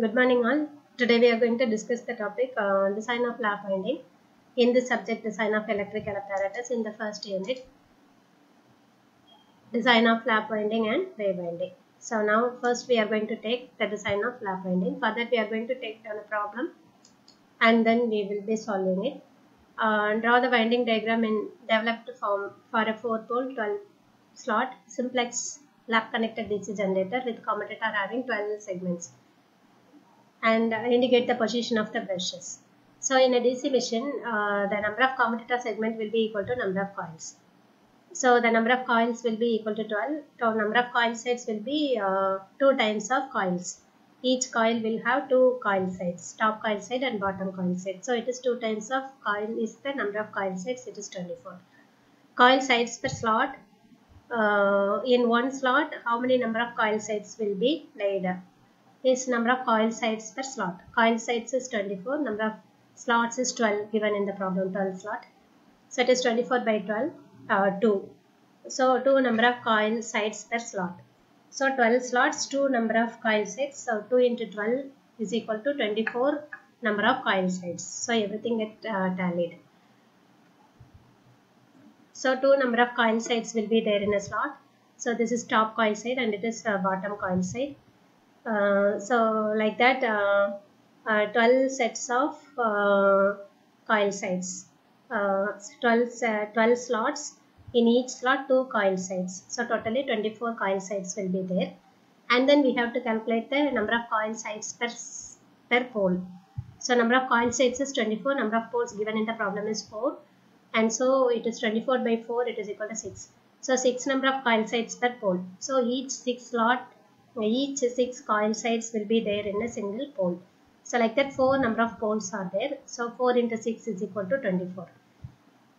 Good morning all. Today we are going to discuss the topic design of lap winding. In this subject, design of electrical apparatus in the first unit, design of lap winding and wave winding. So now first we are going to take the design of lap winding. For that we are going to take down a problem and then we will be solving it. Draw the winding diagram in developed form for a 4-pole 12 slot simplex lap connected DC generator with commutator having 12 segments. And indicate the position of the brushes. So in a DC machine, the number of commutator segment will be equal to number of coils. So the number of coils will be equal to 12. So number of coil sides will be 2 times of coils. Each coil will have 2 coil sides, top coil side and bottom coil side. So it is 2 times of coil is the number of coil sides, it is 24. Coil sides per slot. In one slot, how many number of coil sides will be laid? Is number of coil sides per slot. Coil sides is 24, number of slots is 12 given in the problem, 12 slot. So it is 24 by 12, 2. So 2 number of coil sides per slot. So 12 slots, 2 number of coil sides. So 2 into 12 is equal to 24 number of coil sides. So everything get tallied. So 2 number of coil sides will be there in a slot. So this is top coil side and it is bottom coil side. So like that 12 sets of coil sides, 12 slots, in each slot 2 coil sides, so totally 24 coil sides will be there. And then we have to calculate the number of coil sides per pole. So number of coil sides is 24, number of poles given in the problem is 4, and so it is 24 by 4, it is equal to 6. So 6 number of coil sides per pole. So each 6 coil sides will be there in a single pole. So like that 4 number of poles are there. So 4 into 6 is equal to 24.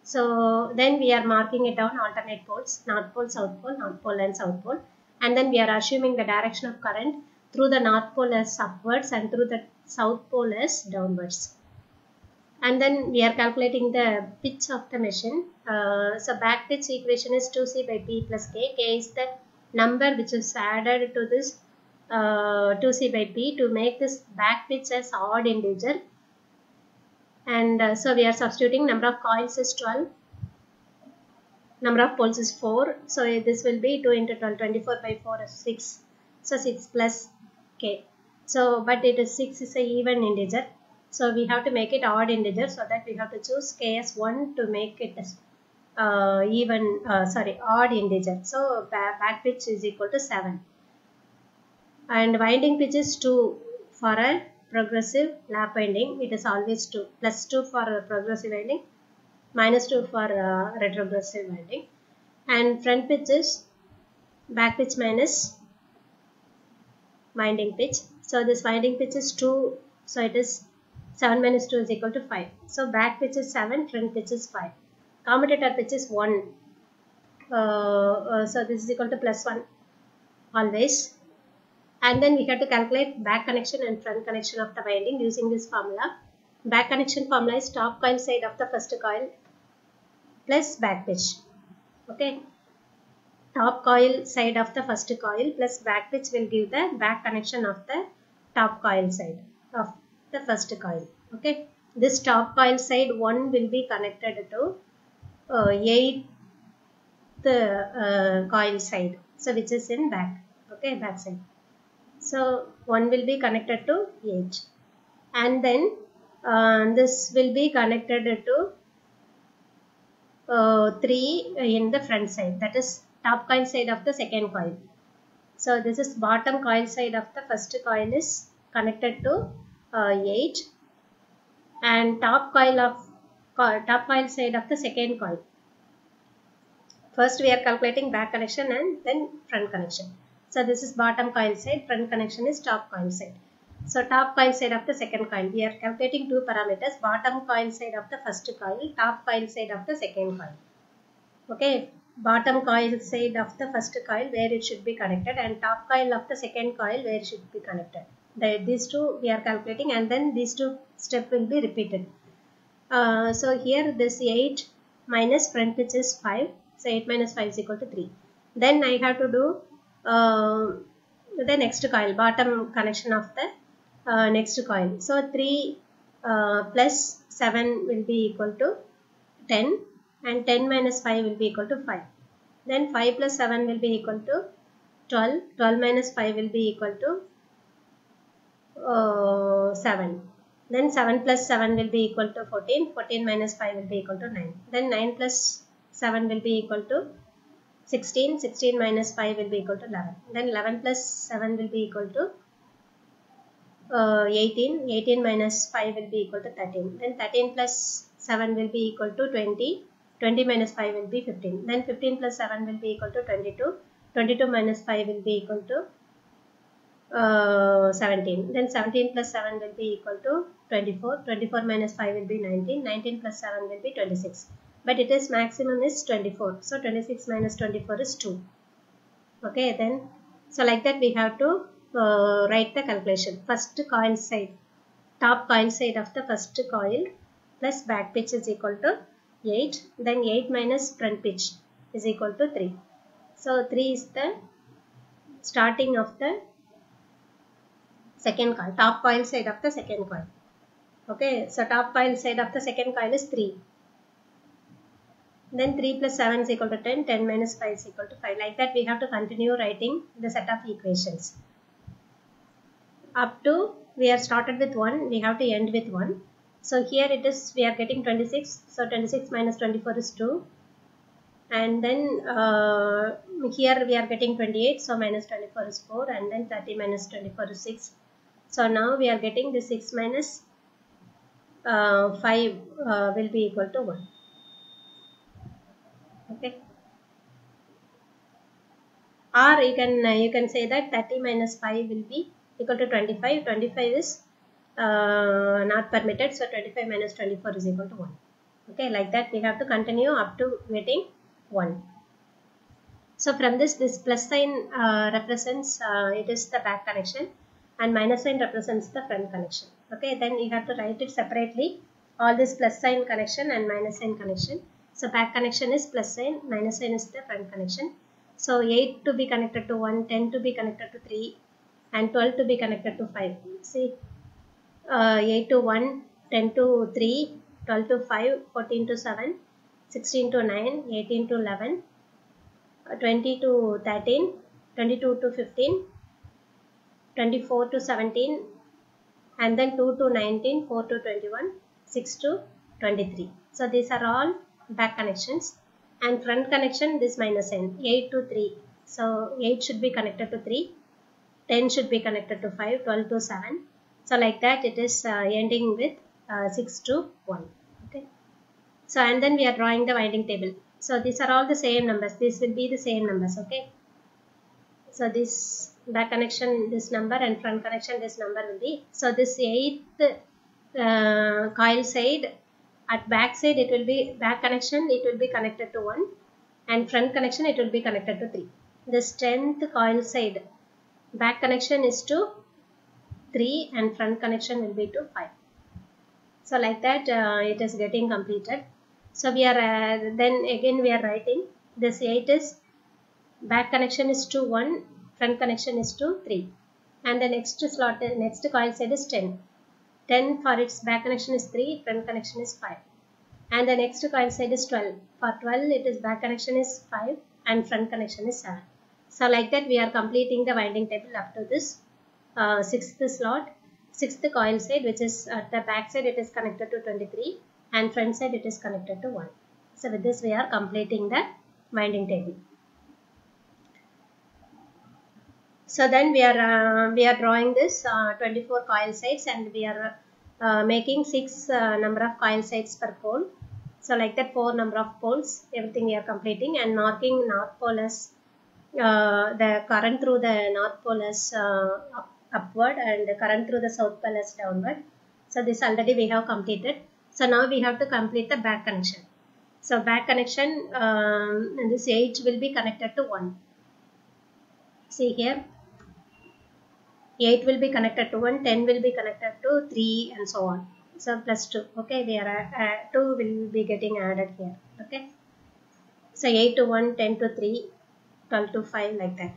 So then we are marking it down alternate poles, north pole and south pole. And then we are assuming the direction of current through the north pole as upwards and through the south pole as downwards. And then we are calculating the pitch of the machine. So back pitch equation is 2C by P plus K. K is the number which is added to this 2C by P to make this back pitch as odd integer. And so we are substituting number of coils is 12, number of poles is 4. So this will be 2 into 12, 24 by 4 is 6. So 6 plus K. So but it is 6 is a even integer. So we have to make it odd integer, so that we have to choose K as 1 to make it as odd integer. So back pitch is equal to 7. And winding pitch is 2 for a progressive lap winding. It is always 2. Plus 2 for progressive winding, minus 2 for retrogressive winding. And front pitch is back pitch minus winding pitch. So this winding pitch is 2. So it is 7 minus 2 is equal to 5. So back pitch is 7, front pitch is 5. Commutator pitch is 1. So this is equal to plus 1 always. And then we have to calculate back connection and front connection of the winding using this formula. Back connection formula is top coil side of the first coil plus back pitch. Okay. Top coil side of the first coil plus back pitch will give the back connection of the top coil side of the first coil. Okay. This top coil side 1 will be connected to 8th coil side. So which is in back. Okay, back side. So 1 will be connected to 8, and then this will be connected to 3 in the front side, that is top coil side of the second coil. So this is bottom coil side of the first coil is connected to 8, and top coil side of the second coil. First we are calculating back connection and then front connection. So this is bottom coil side, front connection is top coil side. So top coil side of the second coil, we are calculating 2 parameters, bottom coil side of the first coil, top coil side of the second coil. Okay, bottom coil side of the first coil where it should be connected, and top coil of the second coil where it should be connected. These two we are calculating, and then these two steps will be repeated. So here this 8 minus front pitch is 5. So 8 minus 5 is equal to 3. Then I have to do the next coil, bottom connection of the next coil. So 3 plus 7 will be equal to 10 and 10 minus 5 will be equal to 5. Then 5 plus 7 will be equal to 12. 12 minus 5 will be equal to 7. Then 7 plus 7 will be equal to 14. 14 minus 5 will be equal to 9. Then 9 plus 7 will be equal to 16. 16 minus 5 will be equal to 11. Then 11 plus 7 will be equal to 18. 18 minus 5 will be equal to 13. Then 13 plus 7 will be equal to 20. 20 minus 5 will be 15. Then 15 plus 7 will be equal to 22. 22 minus 5 will be equal to 17. Then 17 plus 7 will be equal to 24. 24 minus 5 will be 19. 19 plus 7 will be 26. But it is maximum is 24. So 26 minus 24 is 2. Okay, then so like that we have to write the calculation. First coil side, top coil side of the first coil plus back pitch is equal to 8. Then 8 minus front pitch is equal to 3. So 3 is the starting of the second coil, top coil side of the second coil. Okay, so top coil side of the second coil is 3. Then 3 plus 7 is equal to 10. 10 minus 5 is equal to 5. Like that we have to continue writing the set of equations. Up to we are started with 1, we have to end with 1. So here it is, we are getting 26. So 26 minus 24 is 2. And then here we are getting 28. So minus 24 is 4. And then 30 minus 24 is 6. So now we are getting the 6 minus 5 will be equal to 1. Okay. Or you can say that 30 minus 5 will be equal to 25. 25 is not permitted. So 25 minus 24 is equal to 1. Okay, like that we have to continue up to getting 1. So from this plus sign represents it is the back connection and minus sign represents the front connection. Okay, then you have to write it separately, all this plus sign connection and minus sign connection. So back connection is plus sign, minus sign is the front connection. So 8 to be connected to 1, 10 to be connected to 3 and 12 to be connected to 5. See, 8 to 1, 10 to 3, 12 to 5, 14 to 7, 16 to 9, 18 to 11, 20 to 13, 22 to 15, 24 to 17, and then 2 to 19, 4 to 21, 6 to 23. So these are all back connections. And front connection, this minus n, 8 to 3. So 8 should be connected to 3, 10 should be connected to 5, 12 to 7. So like that it is ending with 6 to 1. Okay. So and then we are drawing the winding table. So these are all the same numbers. This will be the same numbers. Okay. So this back connection, this number, and front connection, this number will be. So this 8th coil side, at back side it will be back connection, it will be connected to 1, and front connection it will be connected to 3. This 10th coil side, back connection is to 3 and front connection will be to 5. So like that it is getting completed. So we are then again we are writing this 8 is back connection is to 1, front connection is to 3, and the next slot, next coil side is 10. 10 for its back connection is 3, front connection is 5, and the next coil side is 12. For 12 it is back connection is 5 and front connection is 7. So like that we are completing the winding table up to this 6th slot, 6th coil side, which is at the back side it is connected to 23 and front side it is connected to 1. So with this we are completing the winding table. So then we are drawing this 24 coil sides, and we are making 6 number of coil sides per pole. So like that 4 number of poles, everything we are completing, and marking north pole as the current through the north pole as upward and the current through the south pole as downward. So this already we have completed. So now we have to complete the back connection. So back connection, this 8 will be connected to 1. See here, 8 will be connected to 1, 10 will be connected to 3 and so on. So plus 2. Okay, we are 2 will be getting added here. Okay. So 8 to 1, 10 to 3, 12 to 5, like that.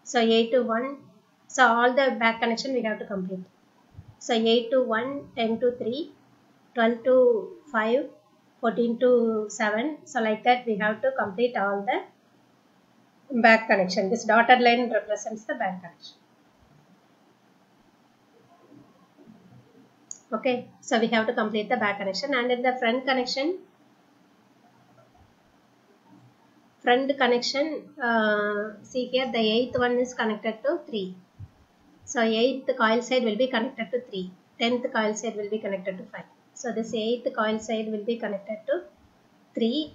So 8 to 1. So all the back connection we have to complete. So 8 to 1, 10 to 3, 12 to 5, 14 to 7. So like that we have to complete all the back connection. This dotted line represents the back connection. Okay, so we have to complete the back connection, and in the front connection, see here the 8th one is connected to 3. So 8th coil side will be connected to 3. 10th coil side will be connected to 5. So this 8th coil side will be connected to 3.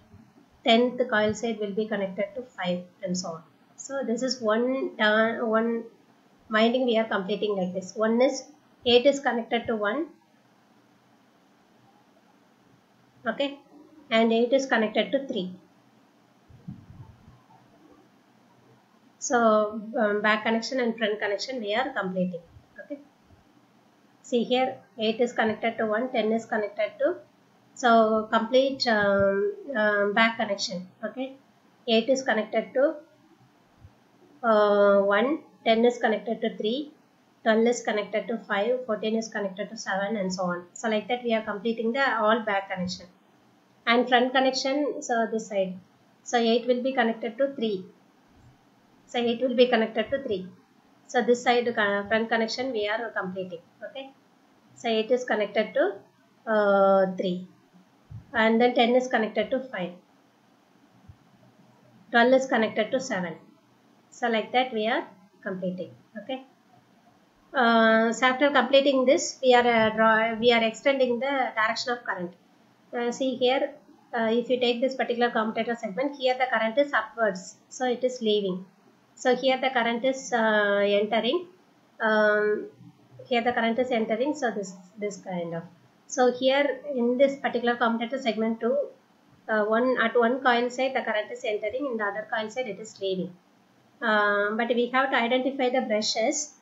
10th coil side will be connected to 5, and so on. So this is one winding we are completing like this. 8 is connected to 1. Okay, and 8 is connected to 3. So back connection and front connection we are completing. Okay, see here 8 is connected to 1, 10 is connected to, so complete back connection. Okay, 8 is connected to 1, 10 is connected to 3, 12 is connected to 5, 14 is connected to 7, and so on. So like that we are completing the all back connection. And front connection, so this side, so 8 will be connected to 3. So 8 will be connected to 3. So this side front connection we are completing. Okay, so 8 is connected to 3, and then 10 is connected to 5, 12 is connected to 7. So like that we are completing. Okay, so after completing this, we are extending the direction of current. See here, if you take this particular commutator segment, here the current is upwards, so it is leaving. So here the current is entering. Here the current is entering. So this kind of. So here in this particular commutator segment 2, at one coil side the current is entering, in the other coil side it is leaving. But we have to identify the brushes.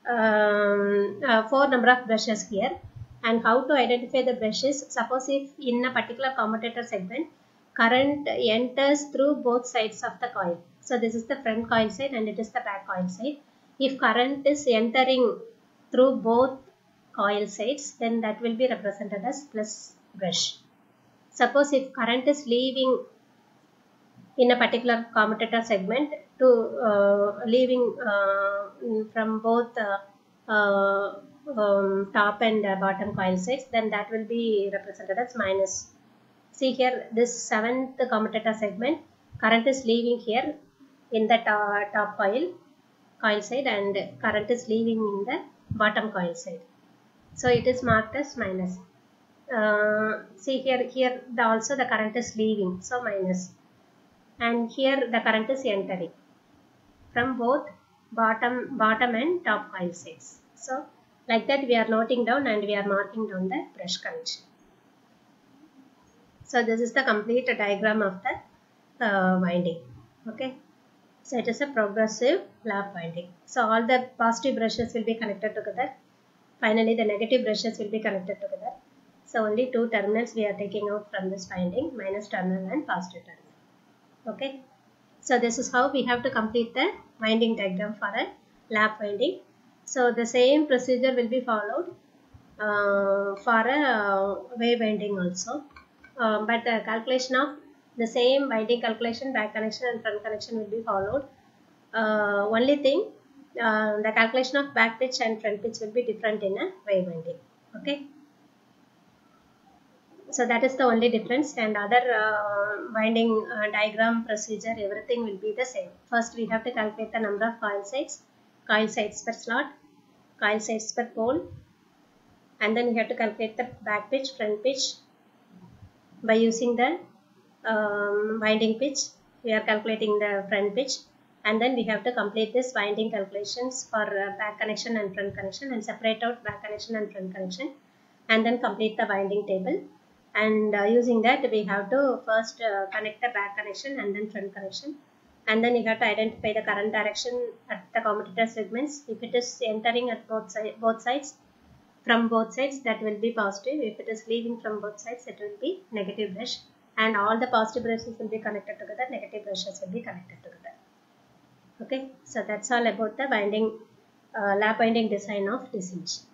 4 number of brushes here. And how to identify the brushes? Suppose if in a particular commutator segment, current enters through both sides of the coil. So this is the front coil side and it is the back coil side. If current is entering through both coil sides, then that will be represented as plus brush. Suppose if current is leaving in a particular commutator segment to leaving from both top and bottom coil sides, then that will be represented as minus. See here, this 7th commutator segment, current is leaving here in the top coil side, and current is leaving in the bottom coil side. So it is marked as minus. See here also the current is leaving, so minus. And here the current is entering from both bottom and top coil sides. So like that we are noting down and we are marking down the brush connection. So this is the complete diagram of the winding. Okay, so it is a progressive lap winding. So all the positive brushes will be connected together. Finally the negative brushes will be connected together. So only 2 terminals we are taking out from this winding, minus terminal and positive terminal. Okay, so this is how we have to complete the winding diagram for a lap winding. So the same procedure will be followed for a wave winding also, but the calculation of the same winding calculation, back connection and front connection will be followed. Only thing, the calculation of back pitch and front pitch will be different in a wave winding. Okay, so that is the only difference, and other winding diagram procedure, everything will be the same. First we have to calculate the number of coil sides per slot, coil sides per pole, and then we have to calculate the back pitch, front pitch. By using the winding pitch, we are calculating the front pitch, and then we have to complete this winding calculations for back connection and front connection, and separate out back connection and front connection, and then complete the winding table. And using that we have to first connect the back connection and then front connection, and then you have to identify the current direction at the commutator segments. If it is entering at both sides, from both sides, that will be positive. If it is leaving from both sides, it will be negative brush, and all the positive brushes will be connected together, negative brushes will be connected together. Okay, so that's all about the winding lap winding design of DC machine.